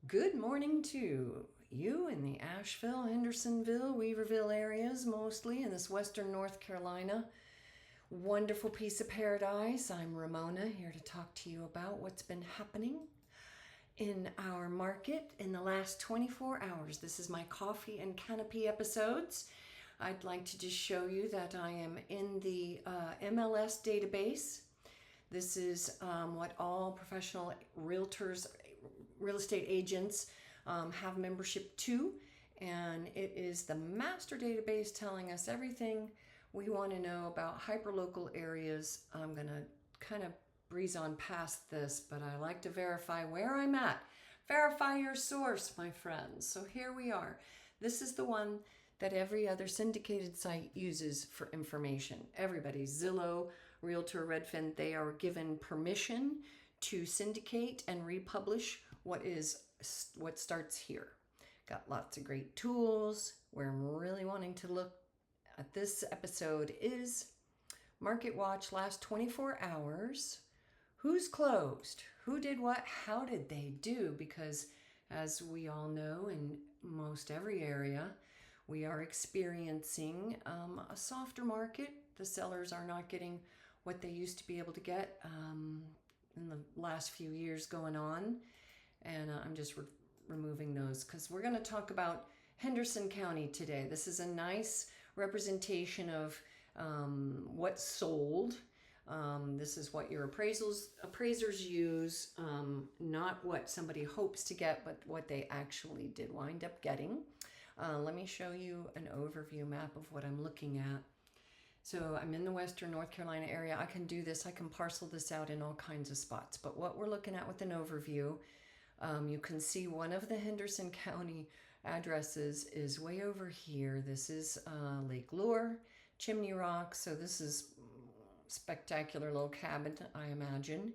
Good morning to you in the Asheville, Hendersonville, Weaverville areas, mostly in this western North Carolina. Wonderful piece of paradise. I'm Ramona, here to talk to you about what's been happening in our market in the last 24 hours. This is my coffee and canopy episodes. I'd like to just show you that I am in the MLS database. This is what all professional realtors, real estate agents have membership to, and it is the master database telling us everything we want to know about hyperlocal areas. I'm going to kind of breeze on past this, but I like to verify where I'm at. Verify your source, my friends. So here we are. This is the one that every other syndicated site uses for information. Everybody, Zillow, Realtor, Redfin, they are given permission to syndicate and republish what starts here. Got lots of great tools. Where I'm really wanting to look at this episode is Market Watch last 24 hours. Who's closed? Who did what? How did they do? Because as we all know, in most every area, we are experiencing a softer market. The sellers are not getting what they used to be able to get in the last few years going on. And I'm just removing those because we're going to talk about Henderson County today. This is a nice representation of what's sold. This is what your appraisers use, not what somebody hopes to get, but what they actually did wind up getting. Let me show you an overview map of what I'm looking at. So I'm in the western North Carolina area. I can do this. I can parcel this out in all kinds of spots. But what we're looking at with an overview, you can see one of the Henderson County addresses is way over here. This is Lake Lure, Chimney Rock. So this is spectacular little cabin, I imagine.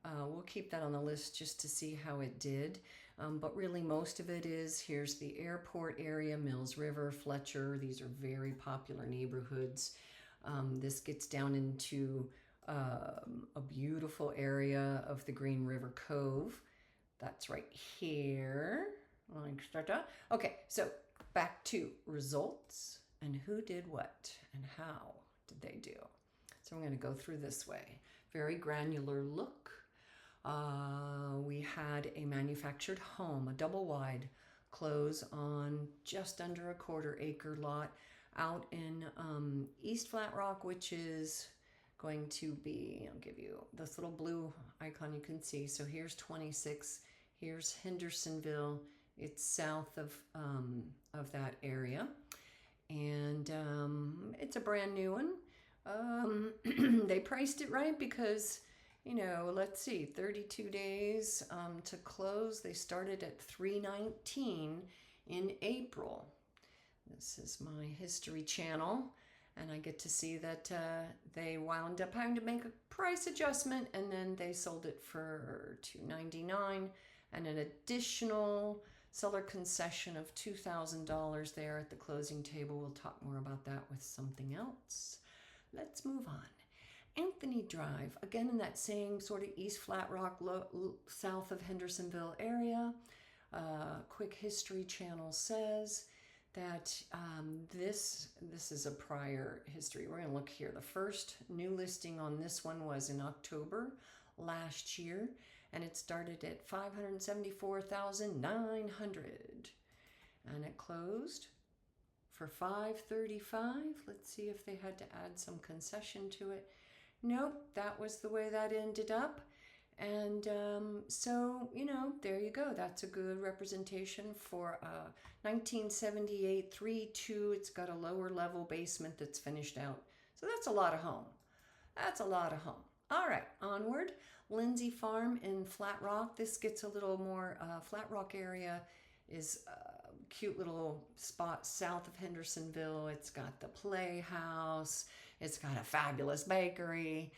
We'll keep that on the list just to see how it did. But really most of it is, here's the airport area, Mills River, Fletcher. These are very popular neighborhoods. This gets down into a beautiful area of the Green River Cove. That's right here. Okay, so back to results and who did what and how did they do. So I'm going to go through this way. Very granular look. We had a manufactured home, a double wide, close on just under a quarter-acre lot out in East Flat Rock, which is going to be, I'll give you this little blue icon you can see. So here's 26. Here's Hendersonville. It's south of that area, and it's a brand new one. They priced it right because, you know, let's see, 32 days to close. They started at $319 in April. This is my history channel, and I get to see that they wound up having to make a price adjustment, and then they sold it for $299 and an additional seller concession of $2,000 there at the closing table. We'll talk more about that with something else. Let's move on. Anthony Drive, again in that same sort of East Flat Rock, south of Hendersonville area. Quick history channel says that this is a prior history. We're going to look here. The first new listing on this one was in October last year, and it started at $574,900, and it closed for $535. Let's see if they had to add some concession to it. Nope, that was the way that ended up. And so, you know, there you go. That's a good representation for 1978 3-2. It's got a lower level basement that's finished out. So that's a lot of home. That's a lot of home. All right, onward. Lindsay Farm in Flat Rock. This gets a little more, Flat Rock area is a cute little spot south of Hendersonville. It's got the playhouse. It's got a fabulous bakery.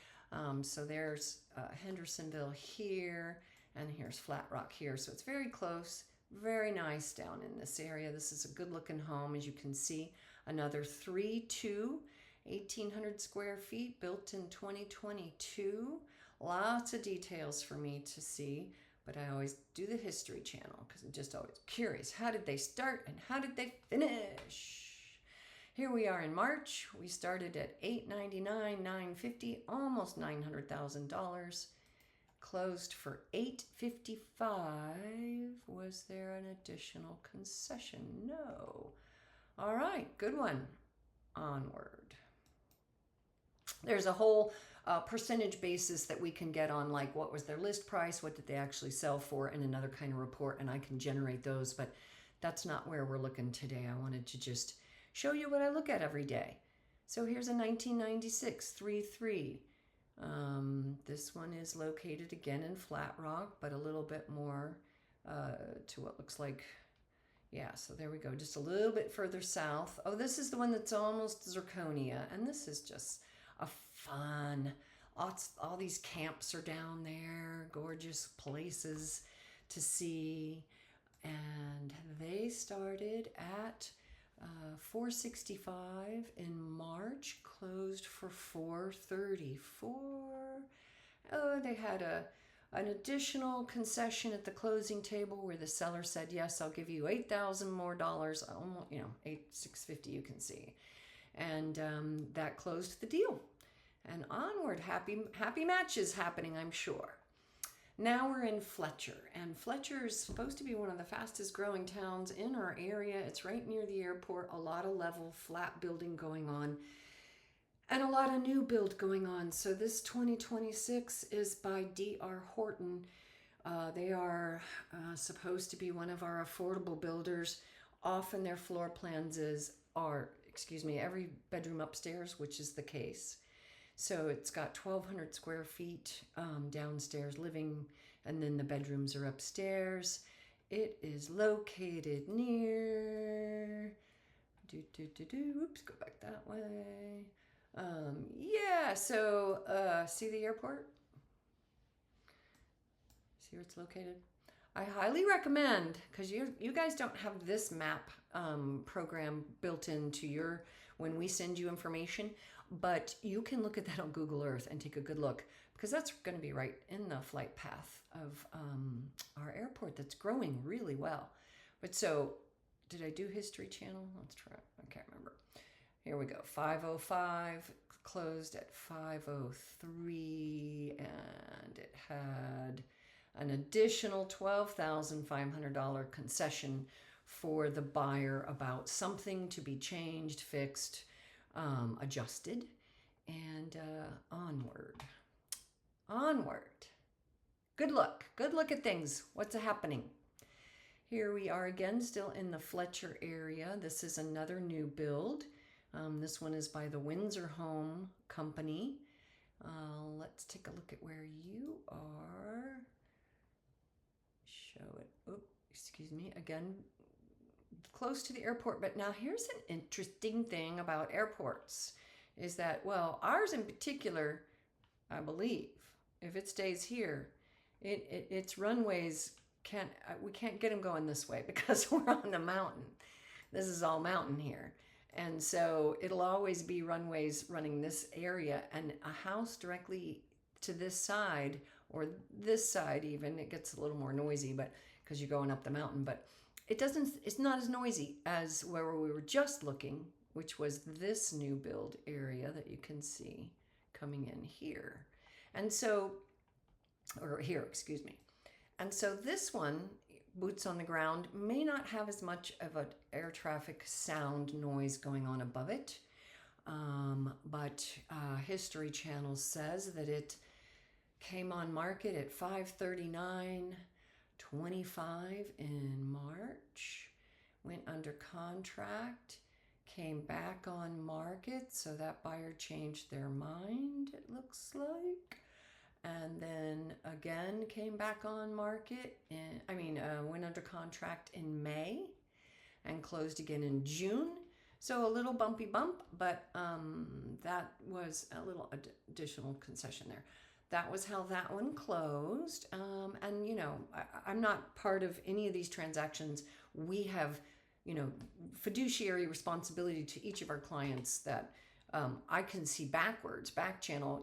So there's Hendersonville here, and here's Flat Rock here. So it's very close, very nice down in this area. This is a good looking home, as you can see. Another 3-2, 1,800 square feet, built in 2022. Lots of details for me to see. but I always do the History Channel because I'm just always curious. How did they start and how did they finish? Here we are in March. We started at $899, $950, almost $900,000. Closed for $855. Was there an additional concession? No. All right, good one. Onward. There's a whole percentage basis that we can get on, like what was their list price, what did they actually sell for, and another kind of report, and I can generate those, but that's not where we're looking today. I wanted to just show you what I look at every day. So here's a 1996 3-3. This one is located again in Flat Rock, but a little bit more to what looks like, yeah, so there we go, just a little bit further south. Oh, this is the one that's almost zirconia, and this is just a fun, all these camps are down there, gorgeous places to see, and they started at $465 in March, closed for $434. Oh, they had an additional concession at the closing table where the seller said, yes, I'll give you $8,000 more dollars, almost, $650 you can see. And that closed the deal. And onward, happy matches happening, I'm sure. Now we're in Fletcher, and Fletcher is supposed to be one of the fastest growing towns in our area. It's right near the airport, a lot of level flat building going on, and a lot of new build going on. So this 2026 is by D.R. Horton. They are supposed to be one of our affordable builders. Often their floor plans are every bedroom upstairs, which is the case. So it's got 1,200 square feet downstairs living, and then the bedrooms are upstairs. It is located near, oops, go back that way. So see the airport? See where it's located? I highly recommend, because you guys don't have this map program built into when we send you information, but you can look at that on Google Earth and take a good look, because that's going to be right in the flight path of our airport that's growing really well. But so, did I do History Channel? Let's try. I can't remember. Here we go. 505 closed at 503, and it had an additional $12,500 concession for the buyer about something to be changed, fixed, adjusted, and onward. Good look at things. What's happening? Here we are again, still in the Fletcher area. This is another new build. This one is by the Windsor Home Company. Let's take a look at where you are. Show it. Oh, excuse me. Again, close to the airport. But now here's an interesting thing about airports is that, well, ours in particular, I believe, if it stays here, its runways we can't get them going this way because we're on the mountain. This is all mountain here. And so it'll always be runways running this area, and a house directly to this side or this side even, it gets a little more noisy, but because you're going up the mountain, but it's not as noisy as where we were just looking, which was this new build area that you can see coming in here. And so, or here, excuse me. And so this one, boots on the ground, may not have as much of an air traffic sound noise going on above it. But History Channel says that it came on market at $539.25 in March, went under contract, came back on market, so that buyer changed their mind, it looks like. And then again came back on market, went under contract in May and closed again in June. So a little bumpy bump, but that was a little additional concession there. That was how that one closed. I'm not part of any of these transactions. We have, fiduciary responsibility to each of our clients that I can see back channel,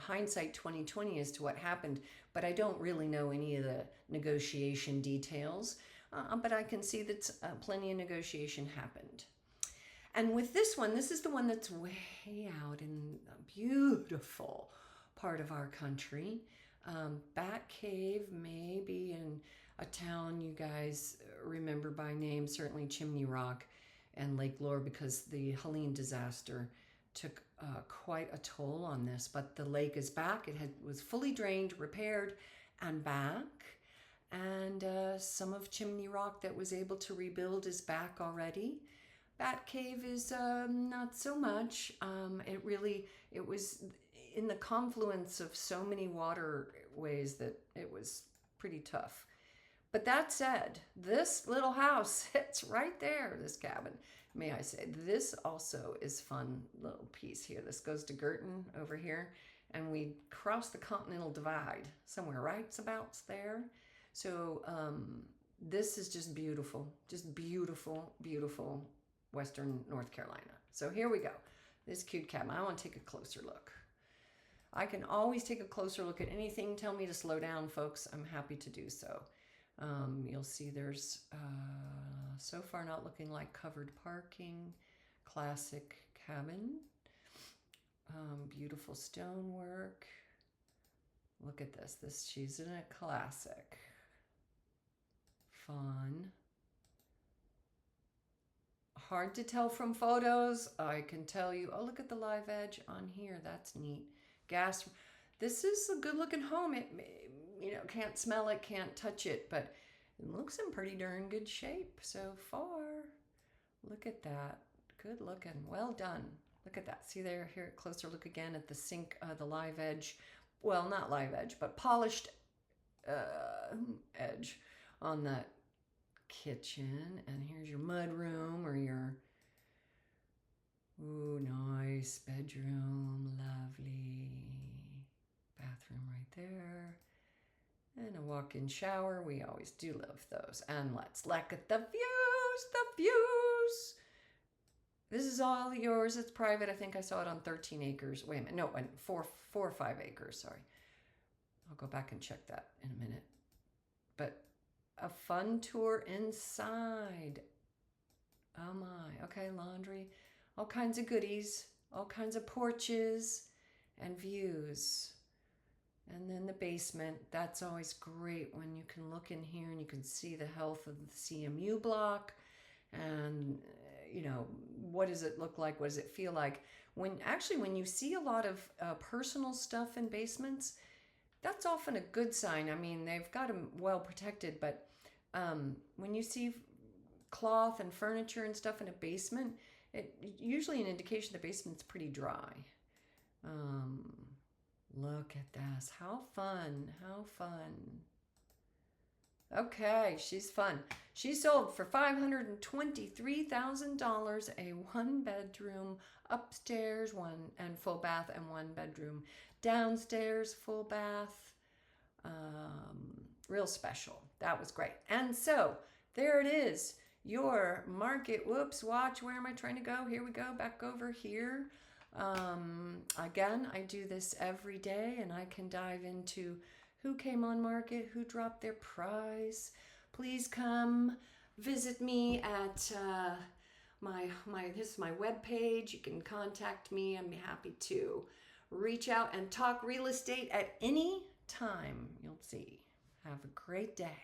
hindsight 2020 as to what happened, but I don't really know any of the negotiation details. But I can see that plenty of negotiation happened. And with this one, this is the one that's way out in a beautiful part of our country. Bat Cave may be in a town you guys remember by name, certainly Chimney Rock and Lake Lure, because the Helene disaster took quite a toll on this. But the lake is back. It was fully drained, repaired, and back. And some of Chimney Rock that was able to rebuild is back already. Bat Cave is not so much. It was in the confluence of so many waterways that it was pretty tough. But that said, this little house, it's right there, this cabin. May I say, this also is fun little piece here. This goes to Girton over here, and we cross the Continental Divide somewhere right about there. So this is just beautiful, beautiful Western North Carolina. So here we go. This cute cabin. I want to take a closer look. I can always take a closer look at anything. Tell me to slow down, folks. I'm happy to do so. You'll see there's so far not looking like covered parking. Classic cabin. Beautiful stonework. Look at this. She's in a classic. Fun. Hard to tell from photos. I can tell you. Oh, look at the live edge on here. That's neat. Gas. This is a good looking home. It, can't smell it, can't touch it, but it looks in pretty darn good shape so far. Look at that. Good looking. Well done. Look at that. See there, here, closer look again at the sink, the live edge. Well, not live edge, but polished edge on that kitchen. And here's your mud room or your, ooh, nice bedroom. Lovely. Bathroom right there. And a walk-in shower. We always do love those. And let's look at the views, This is all yours. It's private. I think I saw it on 13 acres. Wait a minute. No, 4 or 5 acres. Sorry. I'll go back and check that in a minute. But a fun tour inside. Oh my. Okay, laundry. All kinds of goodies. All kinds of porches and views. And then the basement. That's always great when you can look in here and you can see the health of the CMU block. And, what does it look like? What does it feel like? When you see a lot of personal stuff in basements, that's often a good sign. I mean, they've got them well protected, but when you see cloth and furniture and stuff in a basement, it's usually an indication the basement's pretty dry. Look at this. How fun. Okay, she's fun. She sold for $523,000 a 1-bedroom upstairs, and full bath, and 1-bedroom downstairs, full bath. Real special. That was great. And so there it is. Your market. Whoops, watch. Where am I trying to go? Here we go. Back over here. Again, I do this every day, and I can dive into who came on market, who dropped their price. Please come visit me at this is my webpage. You can contact me. I'm happy to reach out and talk real estate at any time. You'll see. Have a great day.